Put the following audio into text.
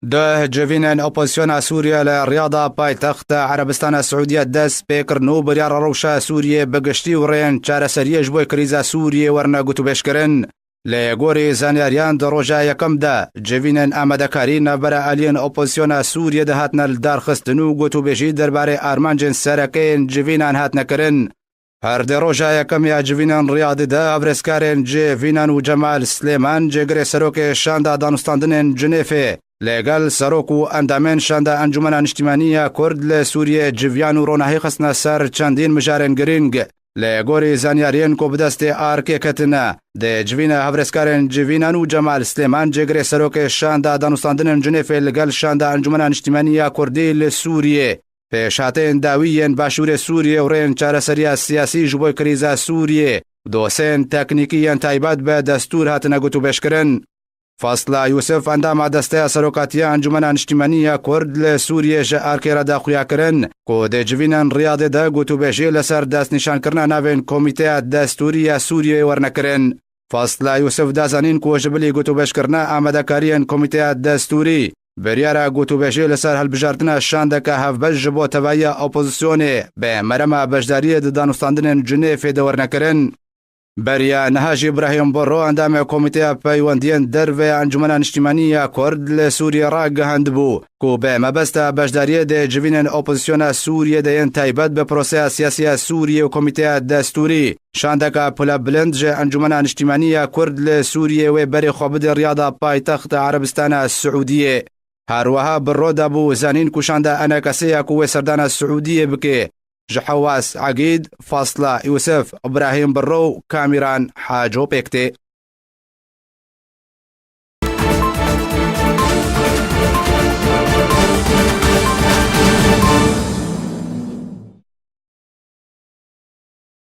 ده جوینن اپوزیسیون سوریه لرياضة پایتخت عربستان السعودية دست پیکرنو بریار روشا سوریه بگشتی و رین چاره سریه جبوی کریزا سوریه ورنا گوتو بشکرن لگوری زانیاریان در روژا یکم ده جوینن آمدکاری نبرا الین اپوزیسیون سوریه ده هاتنا لدارخستنو گوتو بجی درباره آرمانجن سرکین جوینن هاتنا کرن هر در روژا یکم یا جوینن ریاضی ده ابرسکارن جوینن و جمال سلیمان جگری سروک شاندا دانستاندن جنیفه لگل سروک و اندامن شاندا انجمن اجتماعی کرد لسوریه جویان و روناهی خسنا سر چندین مجارن گرینگ لگوری زانیارین کو بدست آرکی کتنا ده جوین هفرسکارن جوینان و جمال سلیمان جگری سروک شاندا دانستاندن جنیفه لگل شاندا انجمن اجتماعی کردی لسوریه پیشاتین داویین باشور سوریه و رین چاره سریا سیاسی جبوی کریزا سوریه دوسین تکنیکیین تایبات به دستور هاتنا گوتو بشکرن فاصله یوسف اندام دسته سروکاتی انجمن اجتماعی کرد لسوریه جارکی را داخویا کرن کو ده جوینن ریاضی ده گوتو بشی لسر دست نشان کرنا ناوین کمیته دستوری سوریه ورنکرن فاصله یوسف دازانین کو جبلی گوتو بشکرنا آمدکارین کمیته دستوری بریارا گوتو بشی لسر هلبجارتنا شاندکه هفبج بو تبایی اپوزیسیونه به مرمى بجداری دانستاندن جنیف دور نکرن بریا نهاج ابراهیم برو اندام کمیته پیوندین درو انجمن اجتماعی کرد لسوریه را گهاند بو کو به مبستا بجداری ده جوینن اپوزیسیون سوریه ده تایبت به پروسه سیاسی سوریه و کمیته دستوری شاندکه پلا بلند جه انجمن اجتماعی کرد لسوریه و بری خوابد ریاضه پایتخت عربستان السعودیه هروها برو دابو زانین کشانده انا کسی کوه سردان السعودیه بکه جحواس عقيد فاصلة يوسف إبراهيم برو كاميران حاجو بيكتي